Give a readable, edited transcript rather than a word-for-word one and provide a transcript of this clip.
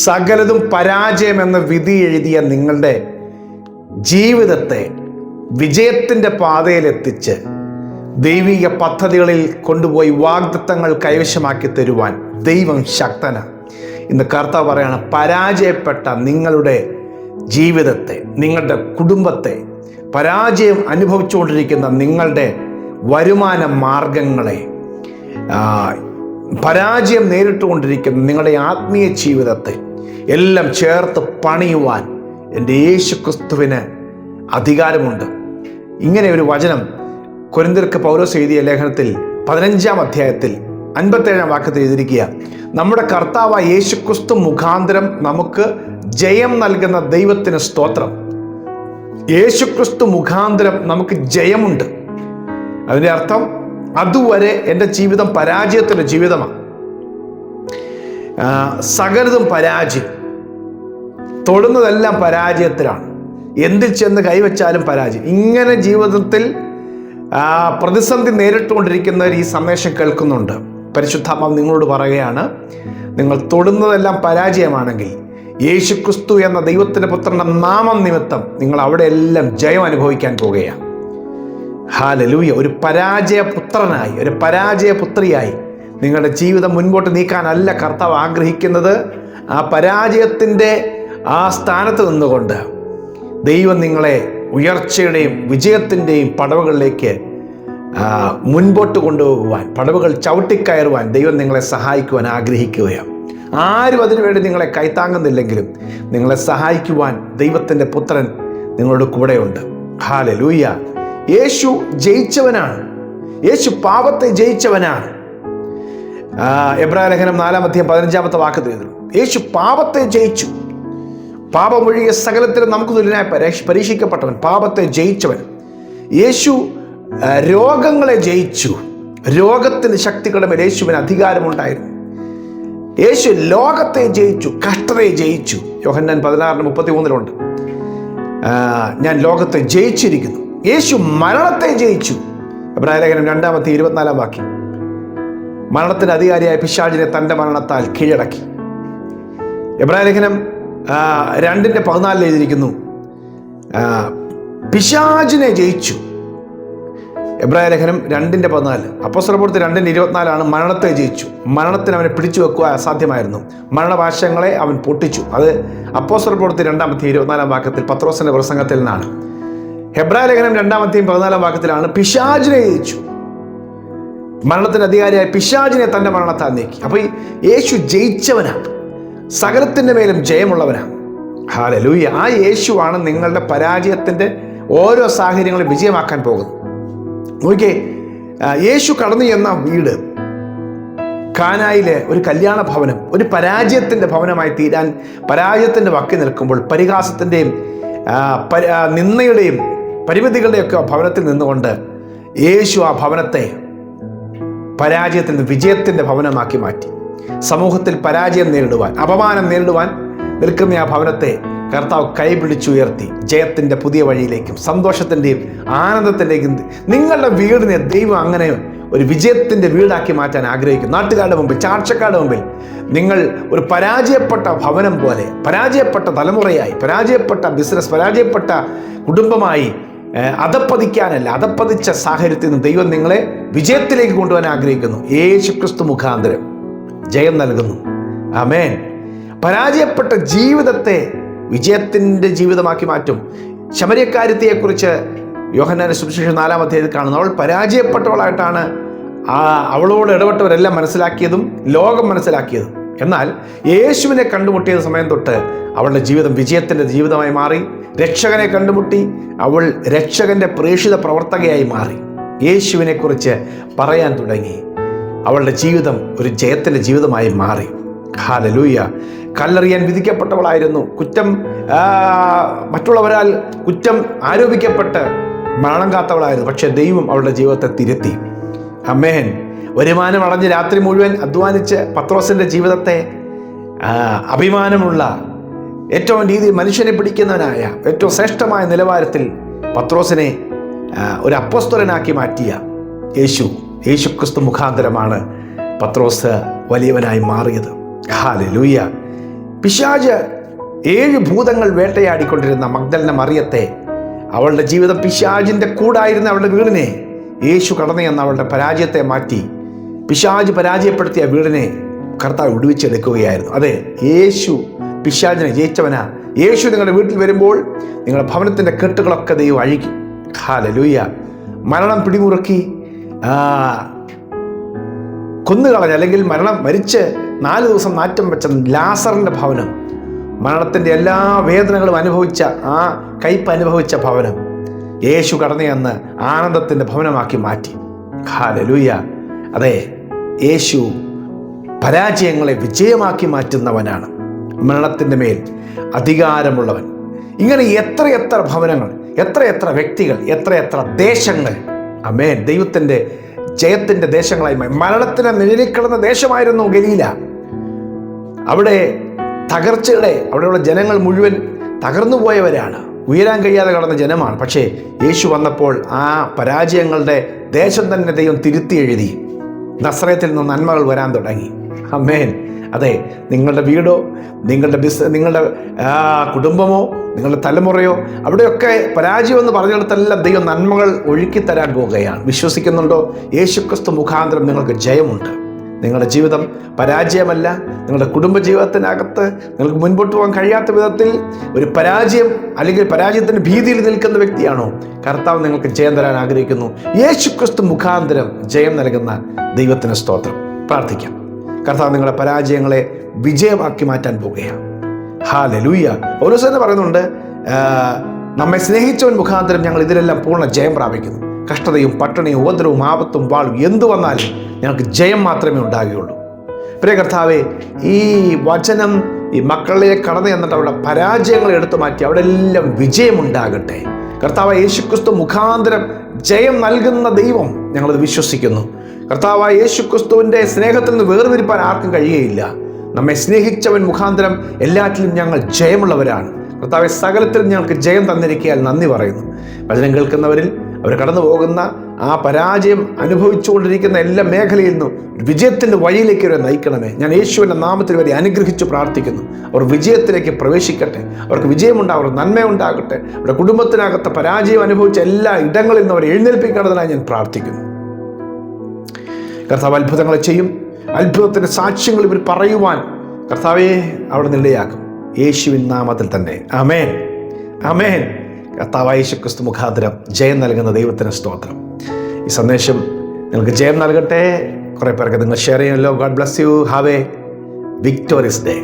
സകലതും പരാജയമെന്ന് വിധി എഴുതിയ നിങ്ങളുടെ ജീവിതത്തെ വിജയത്തിൻ്റെ പാതയിലെത്തിച്ച് ദൈവിക പദ്ധതികളിൽ കൊണ്ടുപോയി വാഗ്ദത്തങ്ങൾ കൈവശമാക്കി തരുവാൻ ദൈവം ശക്തനാണ്. ഇന്ന് കർത്താവ് പറയാണ്, പരാജയപ്പെട്ട നിങ്ങളുടെ ജീവിതത്തെ, നിങ്ങളുടെ കുടുംബത്തെ, പരാജയം അനുഭവിച്ചുകൊണ്ടിരിക്കുന്ന നിങ്ങളുടെ വരുമാന മാർഗങ്ങളെ, പരാജയം നേരിട്ടുകൊണ്ടിരിക്കുന്ന നിങ്ങളുടെ ആത്മീയ ജീവിതത്തെ എല്ലാം ചേർത്ത് പണിയുവാൻ എൻ്റെ യേശുക്രിസ്തുവിന് അധികാരമുണ്ട്. ഇങ്ങനെ ഒരു വചനം കൊരിന്ത്യർക്ക് പൗലോസ് എഴുതിയ ലേഖനത്തിൽ 15-ാം അധ്യായത്തിൽ 57-ാം വാക്യത്തിൽ എഴുതിയിരിക്കുക, നമ്മുടെ കർത്താവായ യേശുക്രിസ്തു മുഖാന്തരം നമുക്ക് ജയം നൽകുന്ന ദൈവത്തിന് സ്തോത്രം. യേശുക്രിസ്തു മുഖാന്തരം നമുക്ക് ജയമുണ്ട്. അതിൻ്റെ അർത്ഥം അതുവരെ എൻ്റെ ജീവിതം പരാജയത്തിൻ്റെ ജീവിതമാണ്. സകലതും പരാജയം, തൊടുന്നതെല്ലാം പരാജയത്തിലാണ്. എന്തിൽ ചെന്ന് കൈവച്ചാലും പരാജയം. ഇങ്ങനെ ജീവിതത്തിൽ പ്രതിസന്ധി നേരിട്ടുകൊണ്ടിരിക്കുന്നവർ ഈ സന്ദേശം കേൾക്കുന്നുണ്ട്. പരിശുദ്ധാത്മാവ് നിങ്ങളോട് പറയുകയാണ്, നിങ്ങൾ തൊടുന്നതെല്ലാം പരാജയമാണെങ്കിൽ യേശുക്രിസ്തു എന്ന ദൈവത്തിൻ്റെ പുത്രൻ്റെ നാമം നിമിത്തം നിങ്ങൾ അവിടെ എല്ലാം ജയം അനുഭവിക്കാൻ പോകുകയാണ്. ഹല്ലേലൂയ. ഒരു പരാജയ പുത്രനായി, ഒരു പരാജയ പുത്രിയായി നിങ്ങളുടെ ജീവിതം മുൻപോട്ട് നീക്കാനല്ല കർത്താവ് ആഗ്രഹിക്കുന്നത്. ആ പരാജയത്തിൻ്റെ ആ സ്ഥാനത്ത് നിന്നുകൊണ്ട് ദൈവം നിങ്ങളെ ഉയർച്ചയുടെയും വിജയത്തിൻ്റെയും പടവുകളിലേക്ക് മുൻപോട്ട് കൊണ്ടുപോകുവാൻ, പടവുകൾ ചവിട്ടിക്കയറുവാൻ ദൈവം നിങ്ങളെ സഹായിക്കുവാൻ ആഗ്രഹിക്കുകയാണ്. ആരും അതിനുവേണ്ടി നിങ്ങളെ കൈത്താങ്ങുന്നില്ലെങ്കിലും നിങ്ങളെ സഹായിക്കുവാൻ ദൈവത്തിൻ്റെ പുത്രൻ നിങ്ങളുടെ കൂടെയുണ്ട്. ഹല്ലേലൂയ. യേശു ജയിച്ചവനാണ്. യേശു പാപത്തെ ജയിച്ചവനാണ്. എബ്രായ ലേഖനം 4-ാം അധ്യായം 15-ാമത്തെ വാക്യത്തിൽ എഴുതുന്നു, യേശു പാപത്തെ ജയിച്ചു. പാപമൊഴികെ സകലത്തിലും നമുക്ക് തുല്യനായി പരീക്ഷിക്കപ്പെട്ടവൻ, പാപത്തെ ജയിച്ചവൻ. യേശു രോഗങ്ങളെ ജയിച്ചു. രോഗത്തിന് ശക്തികളുടെ മേൽ യേശുവിന് അധികാരമുണ്ടായിരുന്നു. യേശു ലോകത്തെ ജയിച്ചു, കഷ്ടതയെ ജയിച്ചു. യോഹന്നാൻ 16:33 ഞാൻ ലോകത്തെ ജയിച്ചിരിക്കുന്നു. യേശു മരണത്തെ ജയിച്ചു. എബ്രായ ലേഖനം 2-ാം അധ്യായം 24-ാം വാക്യം, മരണത്തിന് അധികാരിയായ പിശാചിനെ തൻ്റെ മരണത്താൽ കീഴടക്കി. എബ്രായ ലേഖനം 2:14 എഴുതിയിരിക്കുന്നു, പിശാചിനെ ജയിച്ചു. എബ്രായ ലേഖനം 2:14. അപ്പോസ്തലപ്രവൃത്തി 2:24 മരണത്തെ ജയിച്ചു. മരണത്തിന് അവനെ പിടിച്ചു വെക്കുക അസാധ്യമായിരുന്നു. മരണപാശങ്ങളെ അവൻ പൊട്ടിച്ചു. അത് അപ്പോസ്തലപ്രവൃത്തി 2-ാം അധ്യായം 24-ാം വാക്യത്തിൽ പത്രോസിന്റെ പ്രസംഗത്തിൽ നിന്നാണ്. എബ്രായ ലേഖനം 2-ാം അധ്യായം 14-ാം വാക്യത്തിലാണ് പിശാചിനെ ജയിച്ചു. മരണത്തിന് അധികാരിയായ പിശാചിനെ തൻ്റെ മരണത്താൽ നീക്കി. അപ്പോൾ ഈ യേശു ജയിച്ചവനാണ്, സകലത്തിൻ്റെ മേലും ജയമുള്ളവനാണ്. ഹല്ലേലൂയ. ആ യേശുവാണ് നിങ്ങളുടെ പരാജയത്തിൻ്റെ ഓരോ സാഹചര്യങ്ങളും വിജയമാക്കാൻ പോകുന്നത്. നോക്കിയേ, യേശു കടന്നു ചെന്ന വീട് കാനായിലെ ഒരു കല്യാണ ഭവനം ഒരു പരാജയത്തിൻ്റെ ഭവനമായി തീരാൻ പരാജയത്തിൻ്റെ വക്കിൽ നിൽക്കുമ്പോൾ, പരിഹാസത്തിൻ്റെയും നിന്ദയുടെയും പരിമിതികളുടെയൊക്കെ ഭവനത്തിൽ നിന്നുകൊണ്ട് യേശു ആ ഭവനത്തെ പരാജയത്തിൻ്റെ വിജയത്തിൻ്റെ ഭവനമാക്കി മാറ്റി. സമൂഹത്തിൽ പരാജയം നേരിടുവാൻ, അപമാനം നേരിടുവാൻ നിൽക്കുന്ന ആ ഭവനത്തെ കർത്താവ് കൈപിടിച്ചുയർത്തി ജയത്തിൻ്റെ പുതിയ വഴിയിലേക്കും സന്തോഷത്തിൻ്റെയും ആനന്ദത്തിൻ്റെയും നിങ്ങളുടെ വീടിനെ ദൈവം അങ്ങനെ ഒരു വിജയത്തിൻ്റെ വീടാക്കി മാറ്റാൻ ആഗ്രഹിക്കുന്നു. നാട്ടുകാരുടെ മുമ്പിൽ, ചാർച്ചക്കാരുടെ മുമ്പിൽ നിങ്ങൾ ഒരു പരാജയപ്പെട്ട ഭവനം പോലെ, പരാജയപ്പെട്ട തലമുറയായി, പരാജയപ്പെട്ട ബിസിനസ്, പരാജയപ്പെട്ട കുടുംബമായി അധപ്പതിക്കാനല്ല, അധപ്പതിച്ച സാഹചര്യത്തിൽ നിന്ന് ദൈവം നിങ്ങളെ വിജയത്തിലേക്ക് കൊണ്ടുപോകാൻ ആഗ്രഹിക്കുന്നു. യേശുക്രിസ്തു മുഖാന്തരം ജയം നൽകുന്നു. ആമേൻ. പരാജയപ്പെട്ട ജീവിതത്തെ വിജയത്തിൻ്റെ ജീവിതമാക്കി മാറ്റും. ശമര്യക്കാരത്തിയെക്കുറിച്ച് യോഹന്നാന്റെ സുവിശേഷം 4-ാം അധ്യായത്തിൽ കാണുന്നു. അവൾ പരാജയപ്പെട്ടവളായിട്ടാണ് അവളോട് ഇടപെട്ടവരെല്ലാം മനസ്സിലാക്കിയതും ലോകം മനസ്സിലാക്കിയതും. എന്നാൽ യേശുവിനെ കണ്ടുമുട്ടിയ സമയം തൊട്ട് അവളുടെ ജീവിതം വിജയത്തിൻ്റെ ജീവിതമായി മാറി. രക്ഷകനെ കണ്ടുമുട്ടി, അവൾ രക്ഷകന്റെ പ്രേക്ഷിത പ്രവർത്തകയായി മാറി. യേശുവിനെക്കുറിച്ച് പറയാൻ തുടങ്ങി. അവളുടെ ജീവിതം ഒരു ജയത്തിൻ്റെ ജീവിതമായി മാറി. ഹല്ലേലൂയ. കല്ലെറിയാൻ വിധിക്കപ്പെട്ടവളായിരുന്നു. മറ്റുള്ളവരാൽ കുറ്റം ആരോപിക്കപ്പെട്ട് മരണം കാത്തവളായിരുന്നു. പക്ഷെ ദൈവം അവളുടെ ജീവിതത്തെ തിരുത്തി. ആമേൻ. വരുമാനം അടഞ്ഞ് രാത്രി മുഴുവൻ അധ്വാനിച്ച് പത്രോസിൻ്റെ ജീവിതത്തെ അഭിമാനമുള്ള, ഏറ്റവും രീതിയിൽ മനുഷ്യനെ പിടിക്കുന്നവനായ, ഏറ്റവും ശ്രേഷ്ഠമായ നിലവാരത്തിൽ പത്രോസിനെ ഒരു അപ്പോസ്തലനാക്കി മാറ്റിയ യേശുക്രിസ്തു മുഖാന്തരമാണ് പത്രോസ് വലിയവനായി മാറിയത്. ഹല്ലേലൂയ. പിശാച് 7 ഭൂതങ്ങൾ വേട്ടയാടിക്കൊണ്ടിരുന്ന മഗ്ദലന മറിയത്തെ, അവളുടെ ജീവിതം പിശാചിൻ്റെ കൂടായിരുന്ന അവളുടെ വീടിനെ യേശു കടന്നു ചെന്ന് അവളുടെ പരാജയത്തെ മാറ്റി, പിശാച് പരാജയപ്പെടുത്തിയ വീടിനെ കർത്താവ് വിടുവിച്ചെടുക്കുകയായിരുന്നു. അതെ, യേശു പിശാചിനെ ജയിച്ചവനാ. യേശു നിങ്ങളുടെ വീട്ടിൽ വരുമ്പോൾ നിങ്ങളുടെ ഭവനത്തിൻ്റെ കെട്ടുകളൊക്കെ ദൈവം അഴിക്കും. ഹല്ലേലൂയ. മരണം പിടിമുറുക്കി കൊന്നുകളഞ്ഞ, അല്ലെങ്കിൽ മരിച്ച് 4 ദിവസം നാറ്റം വെച്ച ലാസറിൻ്റെ ഭവനം, മരണത്തിൻ്റെ എല്ലാ വേദനകളും അനുഭവിച്ച, ആ കയ്പ് അനുഭവിച്ച ഭവനം യേശു കടന്നു ചെന്ന് ആനന്ദത്തിൻ്റെ ഭവനമാക്കി മാറ്റി. ഹല്ലേലൂയ. അതെ, യേശു പരാജയങ്ങളെ വിജയമാക്കി മാറ്റുന്നവനാണ്, മരണത്തിൻ്റെ മേൽ അധികാരമുള്ളവൻ. ഇങ്ങനെ എത്രയെത്ര ഭവനങ്ങൾ, എത്രയെത്ര വ്യക്തികൾ, എത്രയെത്ര ദേശങ്ങൾ, ആമേൻ, ദൈവത്തിൻ്റെ ജയത്തിൻ്റെ ദേശങ്ങളായി മാറി. മരണത്തിന് നിഴലിക്കിടന്ന ദേശമായിരുന്നു ഗലീല. അവിടെ അവിടെയുള്ള ജനങ്ങൾ മുഴുവൻ തകർന്നു പോയവരാണ്, ഉയരാൻ കഴിയാതെ കടന്ന ജനമാണ്. പക്ഷേ യേശു വന്നപ്പോൾ ആ പരാജയങ്ങളുടെ ദേശം തന്നെ ദൈവം തിരുത്തി എഴുതി. നസ്രയത്തിൽ നിന്ന് നന്മകൾ വരാൻ തുടങ്ങി. ആമേൻ. അതെ, നിങ്ങളുടെ വീടോ, നിങ്ങളുടെ കുടുംബമോ, നിങ്ങളുടെ തലമുറയോ, അവിടെയൊക്കെ പരാജയം എന്ന് പറഞ്ഞിടത്തെല്ലാം ദൈവം നന്മകൾ ഒഴുക്കിത്തരാൻ പോവുകയാണ്. വിശ്വസിക്കുന്നുണ്ടോ? യേശുക്രിസ്തു മുഖാന്തരം നിങ്ങൾക്ക് ജയമുണ്ട്. നിങ്ങളുടെ ജീവിതം പരാജയമല്ല. നിങ്ങളുടെ കുടുംബജീവിതത്തിനകത്ത് നിങ്ങൾക്ക് മുൻപോട്ട് പോകാൻ കഴിയാത്ത വിധത്തിൽ ഒരു പരാജയം അല്ലെങ്കിൽ പരാജയത്തിൻ്റെ ഭീതിയിൽ നിൽക്കുന്ന വ്യക്തിയാണോ? കർത്താവ് നിങ്ങൾക്ക് ജയം തരാൻ ആഗ്രഹിക്കുന്നു. യേശുക്രിസ്തു മുഖാന്തരം ജയം നൽകുന്ന ദൈവത്തിന് സ്തോത്രം. പ്രാർത്ഥിക്കാം. കർത്താവ് നിങ്ങളുടെ പരാജയങ്ങളെ വിജയമാക്കി മാറ്റാൻ പോവുകയാണ്. ഹല്ലേലൂയ. പൗലോസ് തന്നെ പറയുന്നുണ്ട്, നമ്മെ സ്നേഹിച്ചവൻ മുഖാന്തരം ഞങ്ങൾ ഇതിലെല്ലാം പൂർണ്ണ ജയം പ്രാപിക്കുന്നു. കഷ്ടതയും പട്ടിണിയും ഉപദ്രവവും ആപത്തും വാളും എന്തു വന്നാലും ഞങ്ങൾക്ക് ജയം മാത്രമേ ഉണ്ടാകുകയുള്ളൂ. പ്രിയ കർത്താവേ, ഈ വചനം ഈ മക്കളിലേക്ക് കടന്നു ചെന്നിട്ട് അവരുടെ പരാജയങ്ങൾ എടുത്തു മാറ്റി അവിടെ എല്ലാം വിജയമുണ്ടാകട്ടെ. കർത്താവായ യേശുക്രിസ്തു മുഖാന്തരം ജയം നൽകുന്ന ദൈവം ഞങ്ങളത് വിശ്വസിക്കുന്നു. കർത്താവായ യേശുക്രിസ്തുവിൻ്റെ സ്നേഹത്തിൽ നിന്ന് വേർതിരിപ്പാൻ ആർക്കും കഴിയുകയില്ല. നമ്മെ സ്നേഹിച്ചവൻ മുഖാന്തരം എല്ലാറ്റിലും ഞങ്ങൾ ജയമുള്ളവരാണ്. കർത്താവെ, സകലത്തിലും ഞങ്ങൾക്ക് ജയം തന്നിരിക്കാൻ നന്ദി പറയുന്നു. വചനം കേൾക്കുന്നവരിൽ അവർ കടന്നു പോകുന്ന ആ പരാജയം അനുഭവിച്ചുകൊണ്ടിരിക്കുന്ന എല്ലാ മേഖലയിൽ നിന്നും വിജയത്തിൻ്റെ വഴിയിലേക്ക് അവരെ നയിക്കണമേ. ഞാൻ യേശുവിൻ്റെ നാമത്തിൽ വരെ അനുഗ്രഹിച്ചു പ്രാർത്ഥിക്കുന്നു. അവർ വിജയത്തിലേക്ക് പ്രവേശിക്കട്ടെ, അവർക്ക് വിജയമുണ്ടാകും, നന്മയുണ്ടാകട്ടെ. അവരുടെ കുടുംബത്തിനകത്ത് പരാജയം അനുഭവിച്ച എല്ലാ ഇടങ്ങളിൽ നിന്നും അവരെ എഴുന്നേൽപ്പിക്കേണ്ടതിനായി ഞാൻ പ്രാർത്ഥിക്കുന്നു. കർത്താവ് അത്ഭുതങ്ങളെ ചെയ്യും. അത്ഭുതത്തിൻ്റെ സാക്ഷ്യങ്ങൾ ഇവർ പറയുവാൻ കർത്താവെ അവിടെ നിലയാക്കും. യേശുവിൻ നാമത്തിൽ തന്നെ. ആമേൻ, ആമേൻ. കർത്താവായ യേശുക്രിസ്തു മുഖാന്തരം ജയം നൽകുന്ന ദൈവത്തിന് സ്തോത്രം. ഈ സന്ദേശം നിങ്ങൾക്ക് ജയം നൽകട്ടെ. കുറേ പേർക്ക് നിങ്ങൾ ഷെയർ ചെയ്യുമല്ലോ. God bless you. Have A victorious day.